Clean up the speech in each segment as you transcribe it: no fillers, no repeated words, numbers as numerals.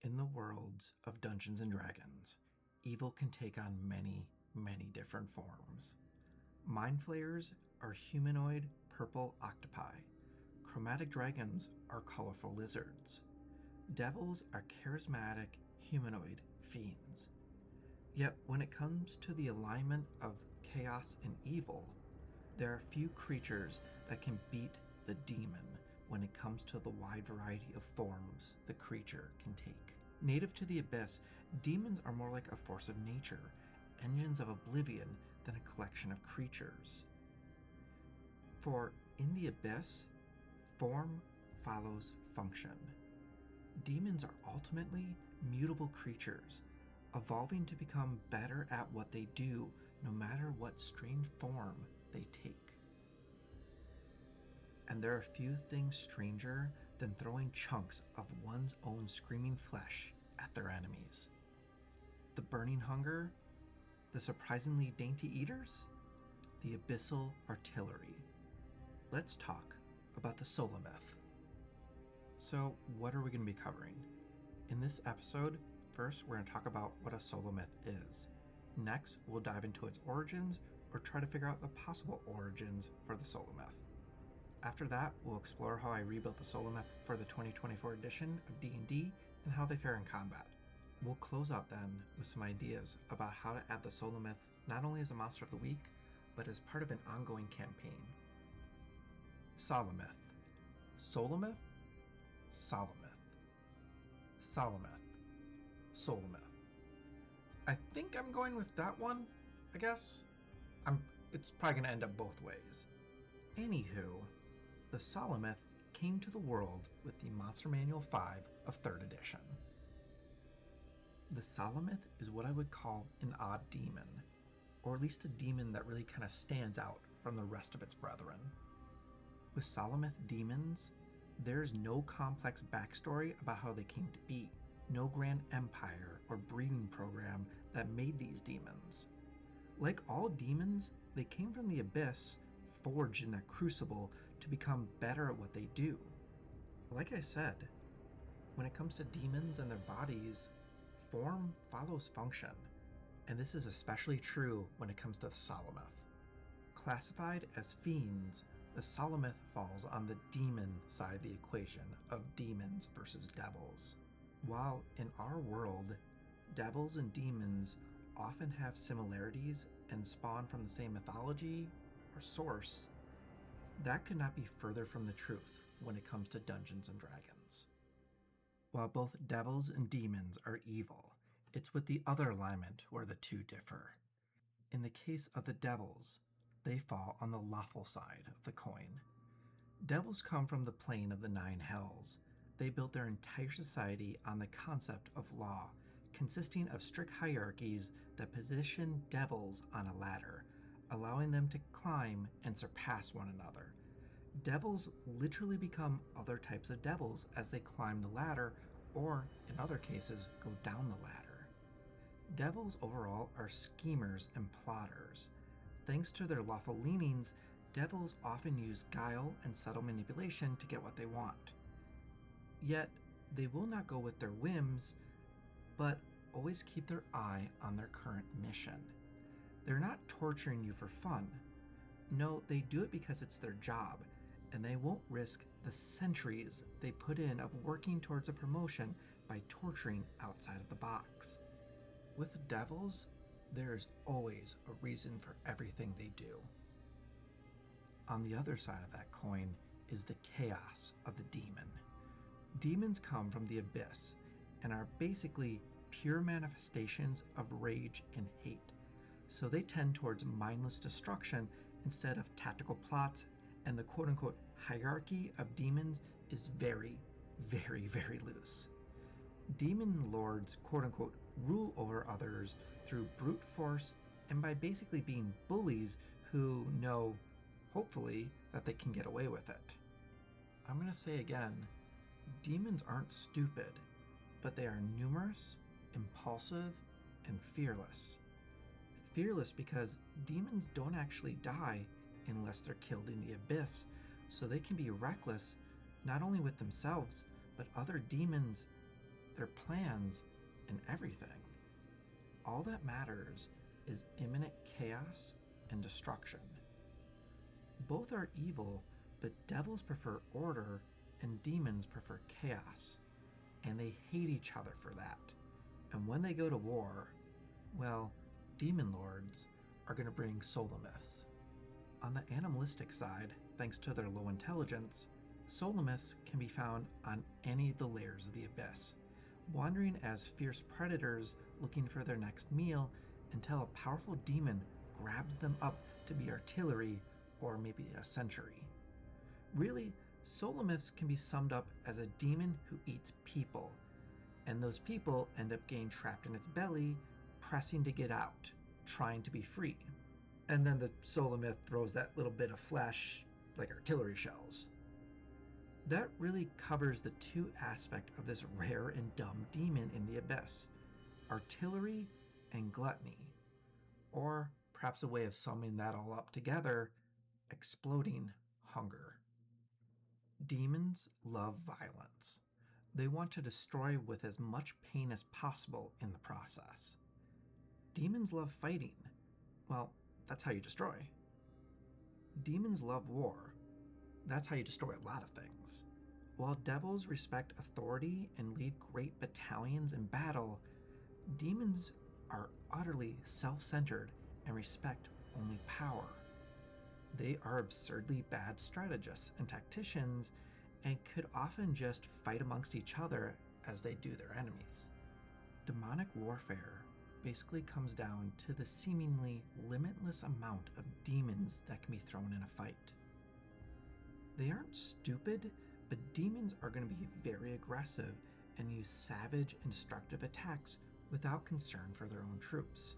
In the worlds of Dungeons & Dragons, evil can take on many, many different forms. Mind flayers are humanoid purple octopi. Chromatic dragons are colorful lizards. Devils are charismatic humanoid fiends. Yet when it comes to the alignment of chaos and evil, there are few creatures that can beat the demon when it comes to the wide variety of forms the creature can take. Native to the Abyss, demons are more like a force of nature, engines of oblivion, than a collection of creatures. For in the Abyss, form follows function. Demons are ultimately mutable creatures, evolving to become better at what they do, no matter what strange form they take. And there are few things stranger than throwing chunks of one's own screaming flesh at their enemies. The burning hunger, the surprisingly dainty eaters, the abyssal artillery. Let's talk about the Solamith. So, what are we going to be covering? In this episode, first we're going to talk about what a Solamith is. Next, we'll dive into its origins or try to figure out the possible origins for the Solamith. After that, we'll explore how I rebuilt the Solamith for the 2024 edition of D&D and how they fare in combat. We'll close out then with some ideas about how to add the Solamith not only as a monster of the week, but as part of an ongoing campaign. Solamith. Solamith? Solamith. Solamith. Solamith. I think I'm going with that one, I guess. It's probably going to end up both ways. Anywho, the Solamith came to the world with the Monster Manual 5 of 3rd edition. The Solamith is what I would call an odd demon, or at least a demon that really kind of stands out from the rest of its brethren. With Solamith demons, there's no complex backstory about how they came to be, no grand empire or breeding program that made these demons. Like all demons, they came from the Abyss, forged in that crucible to become better at what they do. Like I said, when it comes to demons and their bodies, form follows function, and this is especially true when it comes to the Solamith. Classified as fiends, the Solamith falls on the demon side of the equation of demons versus devils. While in our world, devils and demons often have similarities and spawn from the same mythology or source, that could not be further from the truth when it comes to Dungeons & Dragons. While both devils and demons are evil, it's with the other alignment where the two differ. In the case of the devils, they fall on the lawful side of the coin. Devils come from the plane of the 9 hells. They built their entire society on the concept of law, consisting of strict hierarchies that position devils on a ladder, allowing them to climb and surpass one another. Devils literally become other types of devils as they climb the ladder, or, in other cases, go down the ladder. Devils overall are schemers and plotters. Thanks to their lawful leanings, devils often use guile and subtle manipulation to get what they want. Yet, they will not go with their whims, but always keep their eye on their current mission. They're not torturing you for fun. No, they do it because it's their job, and they won't risk the centuries they put in of working towards a promotion by torturing outside of the box. With devils, there is always a reason for everything they do. On the other side of that coin is the chaos of the demon. Demons come from the Abyss and are basically pure manifestations of rage and hate. So they tend towards mindless destruction instead of tactical plots, and the quote-unquote hierarchy of demons is very, very, very loose. Demon lords quote-unquote rule over others through brute force and by basically being bullies who know, hopefully, that they can get away with it. I'm going to say again, demons aren't stupid, but they are numerous, impulsive, and fearless. Fearless because demons don't actually die unless they're killed in the Abyss, so they can be reckless not only with themselves, but other demons their plans, and everything. All that matters is imminent chaos and destruction. Both are evil, but devils prefer order and demons prefer chaos, and they hate each other for that. And when they go to war, well, demon lords are going to bring Solamiths. On the animalistic side, thanks to their low intelligence, Solamiths can be found on any of the layers of the abyss, wandering as fierce predators looking for their next meal until a powerful demon grabs them up to be artillery or maybe a sentry. Really, Solamiths can be summed up as a demon who eats people, and those people end up getting trapped in its belly, pressing to get out, trying to be free. And then the Solamith throws that little bit of flesh like artillery shells. That really covers the two aspects of this rare and dumb demon in the abyss: artillery and gluttony. Or perhaps a way of summing that all up together, exploding hunger. Demons love violence. They want to destroy with as much pain as possible in the process. Demons love fighting. Well, that's how you destroy. Demons love war. That's how you destroy a lot of things. While devils respect authority and lead great battalions in battle, demons are utterly self-centered and respect only power. They are absurdly bad strategists and tacticians and could often just fight amongst each other as they do their enemies. Demonic warfare basically comes down to the seemingly limitless amount of demons that can be thrown in a fight. They aren't stupid, but demons are going to be very aggressive and use savage and destructive attacks without concern for their own troops.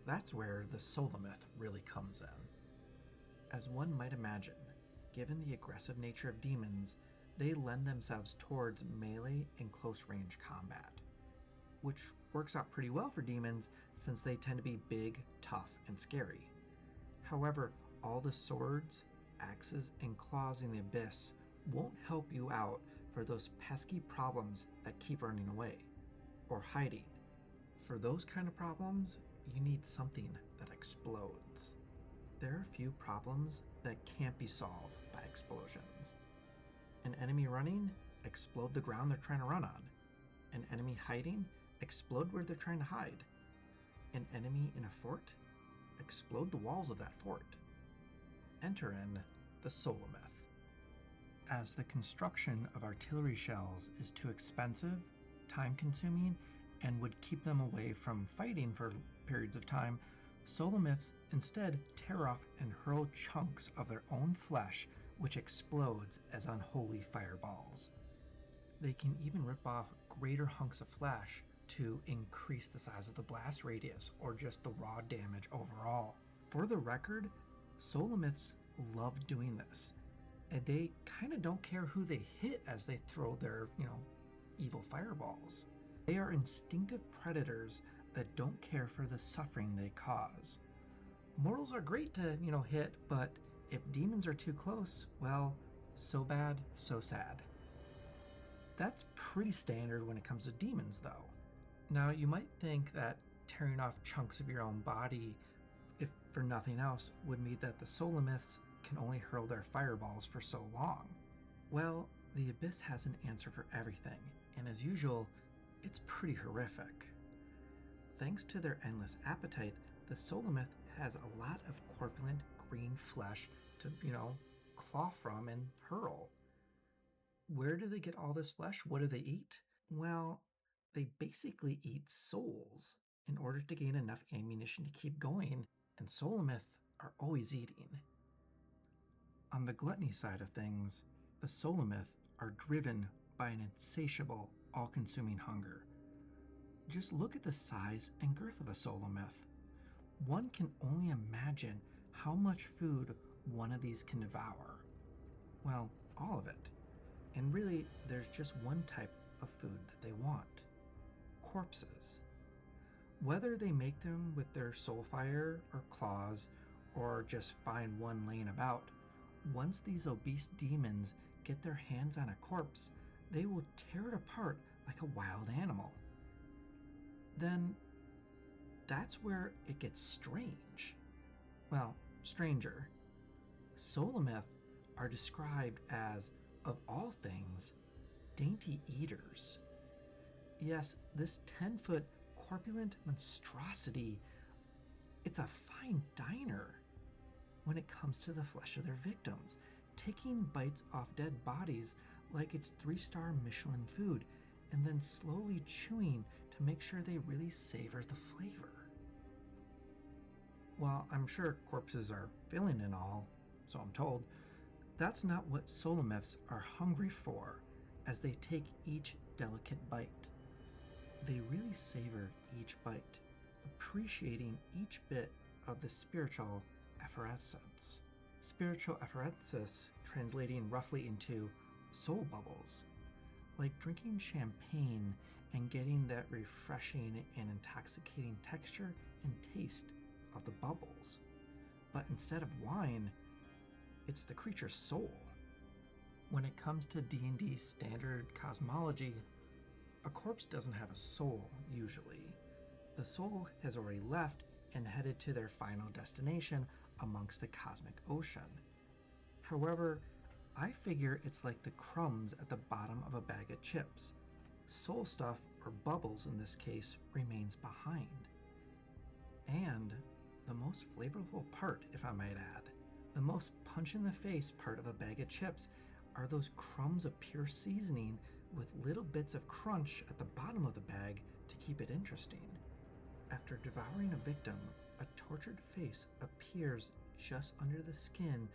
That's where the Solamith really comes in. As one might imagine, given the aggressive nature of demons, they lend themselves towards melee and close-range combat, which works out pretty well for demons since they tend to be big, tough, and scary. However, all the swords, axes, and claws in the abyss won't help you out for those pesky problems that keep running away or hiding. For those kind of problems, you need something that explodes. There are few problems that can't be solved by explosions. An enemy running, explode the ground they're trying to run on. An enemy hiding, explode where they're trying to hide. An enemy in a fort, explode the walls of that fort. Enter in the Solamith. As the construction of artillery shells is too expensive, time-consuming, and would keep them away from fighting for periods of time, Solamiths instead tear off and hurl chunks of their own flesh, which explodes as unholy fireballs. They can even rip off greater hunks of flesh to increase the size of the blast radius or just the raw damage overall. For the record, Solamiths love doing this, and they kind of don't care who they hit as they throw their, evil fireballs. They are instinctive predators that don't care for the suffering they cause. Mortals are great to, hit, but if demons are too close, well, so bad, so sad. That's pretty standard when it comes to demons, though. Now, you might think that tearing off chunks of your own body, if for nothing else, would mean that the Solamiths can only hurl their fireballs for so long. Well, the Abyss has an answer for everything, and as usual, it's pretty horrific. Thanks to their endless appetite, the Solamith has a lot of corpulent green flesh to, claw from and hurl. Where do they get all this flesh? What do they eat? Well, they basically eat souls in order to gain enough ammunition to keep going, and Solamith are always eating. On the gluttony side of things, the Solamith are driven by an insatiable, all-consuming hunger. Just look at the size and girth of a Solamith. One can only imagine how much food one of these can devour. Well, all of it. And really, there's just one type of food that they want: corpses. Whether they make them with their soulfire or claws, or just find one laying about, once these obese demons get their hands on a corpse, they will tear it apart like a wild animal. Then that's where it gets strange. Well, stranger. Solamith are described as, of all things, dainty eaters. Yes, this 10-foot corpulent monstrosity, it's a fine diner when it comes to the flesh of their victims, taking bites off dead bodies like it's 3-star Michelin food, and then slowly chewing to make sure they really savor the flavor. While I'm sure corpses are filling and all, so I'm told, that's not what Solamiths are hungry for as they take each delicate bite. They really savor each bite, appreciating each bit of the spiritual effervescence. Spiritual effervescence translating roughly into soul bubbles, like drinking champagne and getting that refreshing and intoxicating texture and taste of the bubbles. But instead of wine, it's the creature's soul. When it comes to D&D's standard cosmology, a corpse doesn't have a soul, usually. The soul has already left and headed to their final destination amongst the cosmic ocean. However, I figure it's like the crumbs at the bottom of a bag of chips. Soul stuff, or bubbles in this case, remains behind. And the most flavorful part, if I might add, the most punch-in-the-face part of a bag of chips are those crumbs of pure seasoning with little bits of crunch at the bottom of the bag to keep it interesting. After devouring a victim, a tortured face appears just under the skin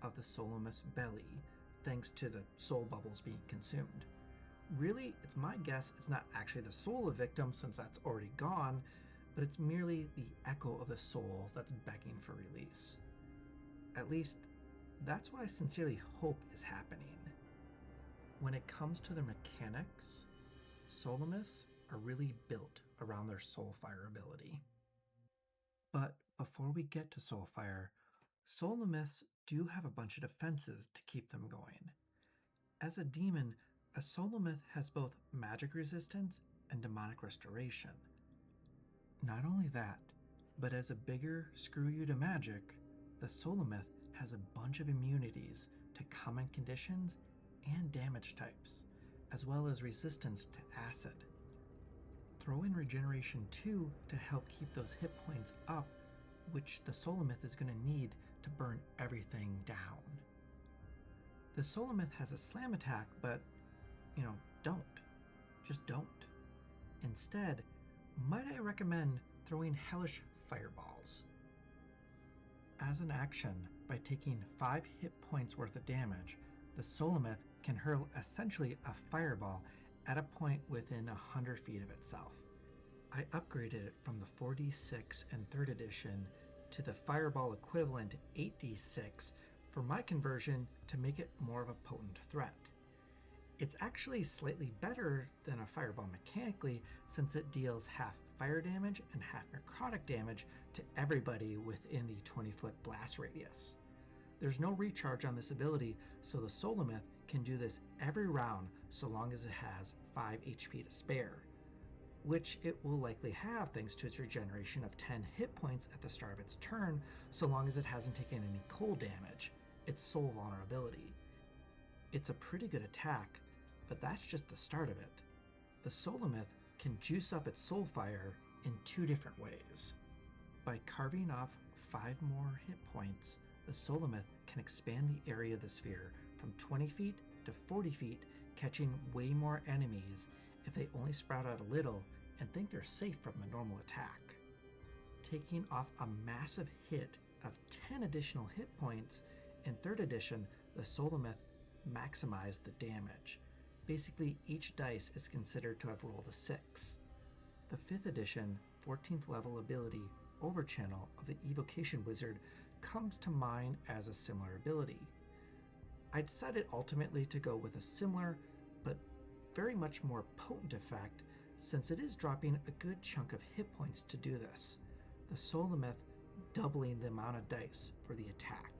of the Solamith's belly, thanks to the soul bubbles being consumed. Really, it's my guess it's not actually the soul of the victim since that's already gone, but it's merely the echo of the soul that's begging for release. At least, that's what I sincerely hope is happening. When it comes to their mechanics, Solamiths are really built around their soulfire ability. But before we get to soulfire, Solamiths do have a bunch of defenses to keep them going. As a demon, a Solamith has both magic resistance and demonic restoration. Not only that, but as a bigger screw you to magic, the Solamith has a bunch of immunities to common conditions and damage types, as well as resistance to acid. Throw in regeneration 2 to help keep those hit points up, which the Solamith is going to need to burn everything down. The Solamith has a slam attack, but, don't. Just don't. Instead, might I recommend throwing hellish fireballs. As an action, by taking 5 hit points worth of damage, the Solamith can hurl essentially a fireball at a point within 100 feet of itself. I upgraded it from the 4d6 in 3rd edition to the fireball equivalent 8d6 for my conversion to make it more of a potent threat. It's actually slightly better than a fireball mechanically since it deals half fire damage and half necrotic damage to everybody within the 20-foot blast radius. There's no recharge on this ability, so the Solamith can do this every round so long as it has 5 HP to spare, which it will likely have thanks to its regeneration of 10 hit points at the start of its turn so long as it hasn't taken any cold damage, its soul vulnerability. It's a pretty good attack, but that's just the start of it. The Solamith can juice up its soul fire in 2 different ways. By carving off 5 more hit points, the Solamith can expand the area of the sphere from 20 feet to 40 feet, catching way more enemies if they only sprout out a little and think they're safe from the normal attack. Taking off a massive hit of 10 additional hit points, in 3rd edition, the Solamith maximized the damage. Basically, each dice is considered to have rolled a 6. The 5th edition, 14th level ability, Overchannel of the Evocation Wizard comes to mind as a similar ability. I decided ultimately to go with a similar, but very much more potent effect since it is dropping a good chunk of hit points to do this, the Solamith doubling the amount of dice for the attack.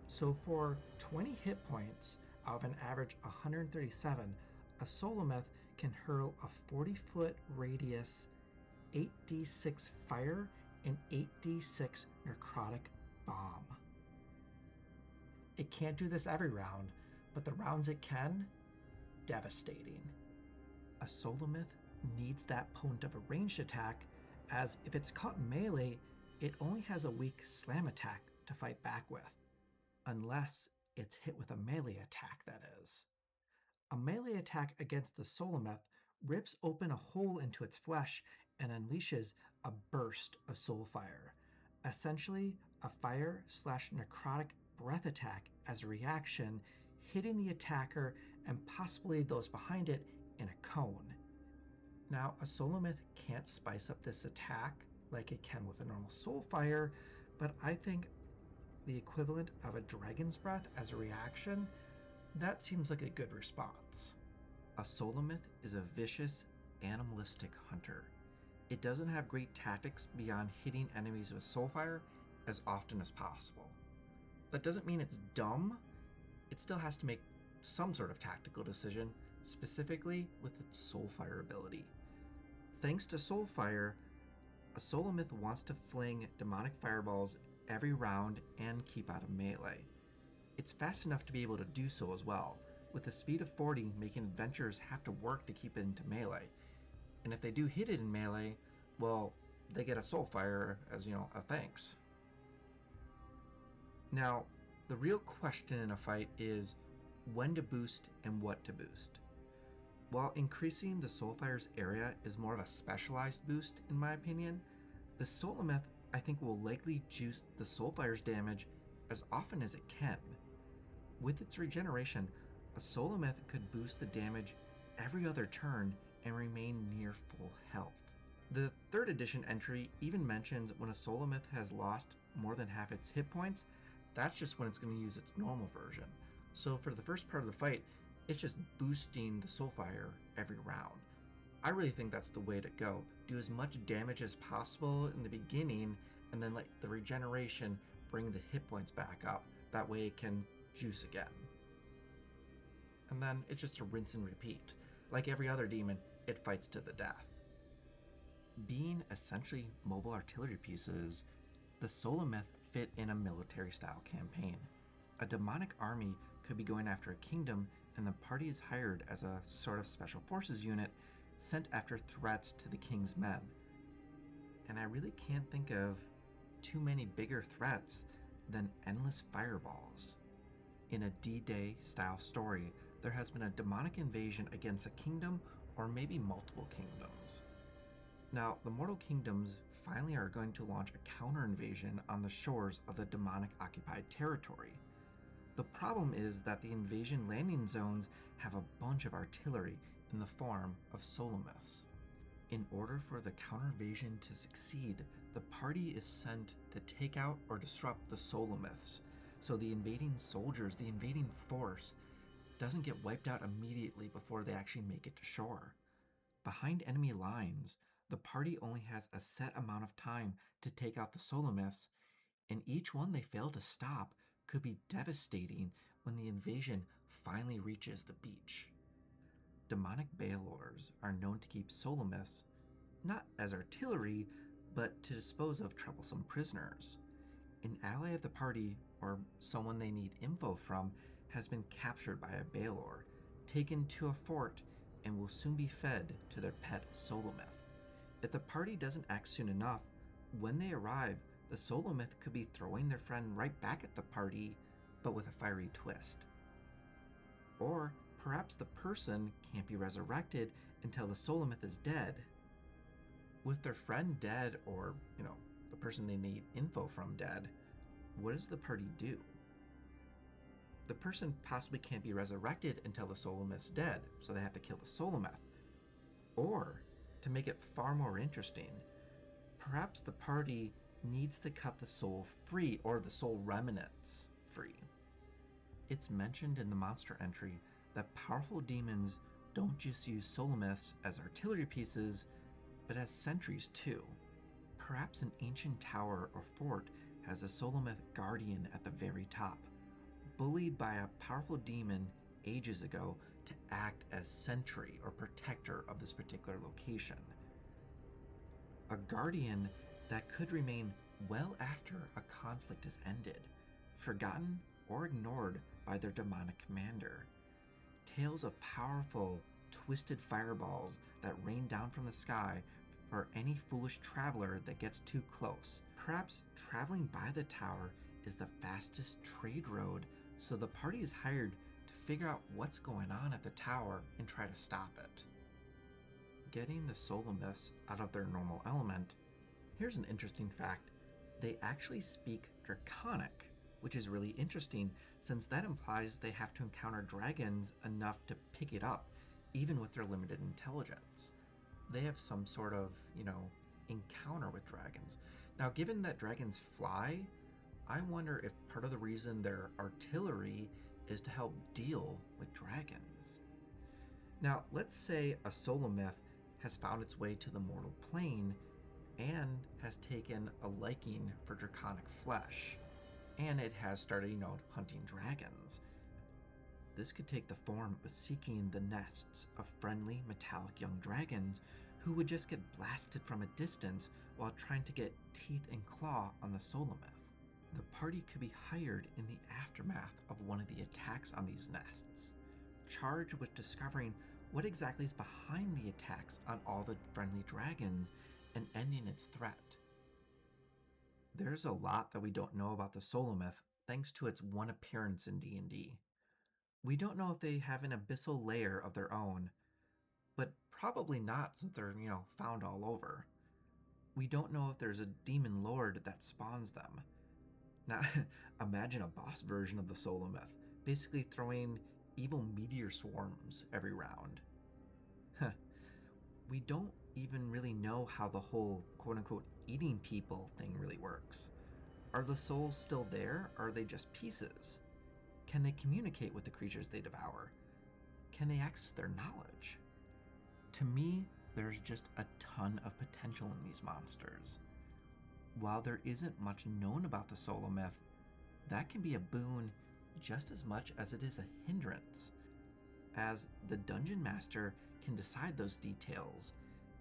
So for 20 hit points out of an average 137, a Solamith can hurl a 40-foot radius 8d6 fire and 8d6 necrotic bomb. It can't do this every round, but the rounds it can, devastating. A Solamith needs that point of a ranged attack, as if it's caught in melee, it only has a weak slam attack to fight back with. Unless it's hit with a melee attack, that is. A melee attack against the Solamith rips open a hole into its flesh and unleashes a burst of soul fire, essentially a fire/necrotic breath attack as a reaction, hitting the attacker and possibly those behind it in a cone. Now, a Solamith can't spice up this attack like it can with a normal soul fire, but I think the equivalent of a dragon's breath as a reaction, that seems like a good response. A Solamith is a vicious, animalistic hunter. It doesn't have great tactics beyond hitting enemies with soulfire as often as possible. That doesn't mean it's dumb. It still has to make some sort of tactical decision, specifically with its soulfire ability. Thanks to soulfire, a Solamith wants to fling demonic fireballs every round and keep out of melee. It's fast enough to be able to do so as well, with a speed of 40 making adventurers have to work to keep it into melee. And if they do hit it in melee, well, they get a soulfire as, a thanks. Now, the real question in a fight is when to boost and what to boost. While increasing the soulfire's area is more of a specialized boost in my opinion, the Solamith I think will likely juice the soulfire's damage as often as it can. With its regeneration, a Solamith could boost the damage every other turn and remain near full health. The 3rd edition entry even mentions when a Solamith has lost more than half its hit points, that's just when it's going to use its normal version. So for the first part of the fight, it's just boosting the soulfire every round. I really think that's the way to go. Do as much damage as possible in the beginning, and then let the regeneration bring the hit points back up. That way it can juice again. And then it's just a rinse and repeat. Like every other demon, it fights to the death. Being essentially mobile artillery pieces, the Solamith fit in a military-style campaign. A demonic army could be going after a kingdom, and the party is hired as a sort of special forces unit sent after threats to the king's men. And I really can't think of too many bigger threats than endless fireballs. In a D-Day style story, there has been a demonic invasion against a kingdom or maybe multiple kingdoms. Now, the mortal kingdoms finally are going to launch a counter-invasion on the shores of the demonic-occupied territory. The problem is that the invasion landing zones have a bunch of artillery in the form of Solamiths. In order for the counter-invasion to succeed, the party is sent to take out or disrupt the Solamiths, so the invading soldiers, the invading force, doesn't get wiped out immediately before they actually make it to shore. Behind enemy lines, the party only has a set amount of time to take out the Solamiths, and each one they fail to stop could be devastating when the invasion finally reaches the beach. Demonic Balors are known to keep Solamiths, not as artillery, but to dispose of troublesome prisoners. An ally of the party, or someone they need info from, has been captured by a Balor, taken to a fort, and will soon be fed to their pet Solamith. If the party doesn't act soon enough, when they arrive, the Solamith could be throwing their friend right back at the party, but with a fiery twist. Or perhaps the person can't be resurrected until the Solamith is dead. With their friend dead, or, the person they need info from dead, what does the party do? The person possibly can't be resurrected until the Solamith's dead, so they have to kill the Solamith. Or, to make it far more interesting, perhaps the party needs to cut the soul free, or the soul remnants free. It's mentioned in the monster entry that powerful demons don't just use Solamiths as artillery pieces, but as sentries too. Perhaps an ancient tower or fort has a Solamith guardian at the very top, bullied by a powerful demon ages ago to act as sentry or protector of this particular location. A guardian that could remain well after a conflict is ended, forgotten or ignored by their demonic commander. Tales of powerful, twisted fireballs that rain down from the sky for any foolish traveler that gets too close. Perhaps traveling by the tower is the fastest trade road, so the party is hired to figure out what's going on at the tower and try to stop it. Getting the Solamiths out of their normal element, here's an interesting fact. They actually speak Draconic, which is really interesting since that implies they have to encounter dragons enough to pick it up, even with their limited intelligence. They have some sort of, encounter with dragons. Now, given that dragons fly, I wonder if part of the reason their artillery is to help deal with dragons. Now, let's say a Solamith has found its way to the mortal plane and has taken a liking for draconic flesh, and it has started, hunting dragons. This could take the form of seeking the nests of friendly metallic young dragons who would just get blasted from a distance while trying to get teeth and claw on the Solamith. The party could be hired in the aftermath of one of the attacks on these nests, charged with discovering what exactly is behind the attacks on all the friendly dragons and ending its threat. There's a lot that we don't know about the Solamith thanks to its one appearance in D&D. We don't know if they have an abyssal layer of their own, but probably not since they're, found all over. We don't know if there's a demon lord that spawns them. Now, imagine a boss version of the Solamith, basically throwing evil meteor swarms every round. We don't even really know how the whole quote-unquote eating people thing really works. Are the souls still there, or are they just pieces? Can they communicate with the creatures they devour? Can they access their knowledge? To me, there's just a ton of potential in these monsters. While there isn't much known about the Solamith, that can be a boon just as much as it is a hindrance, as the Dungeon Master can decide those details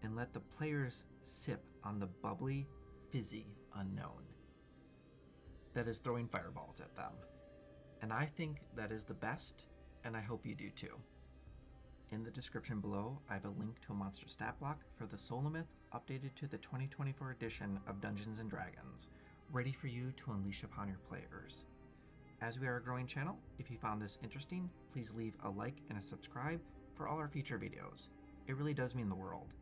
and let the players sip on the bubbly, fizzy unknown that is throwing fireballs at them. And I think that is the best, and I hope you do too. In the description below, I have a link to a monster stat block for the Solamith updated to the 2024 edition of Dungeons & Dragons, ready for you to unleash upon your players. As we are a growing channel, if you found this interesting, please leave a like and a subscribe for all our future videos. It really does mean the world.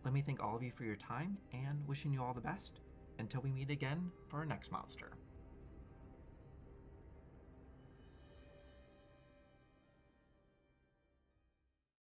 Let me thank all of you for your time and wishing you all the best until we meet again for our next monster.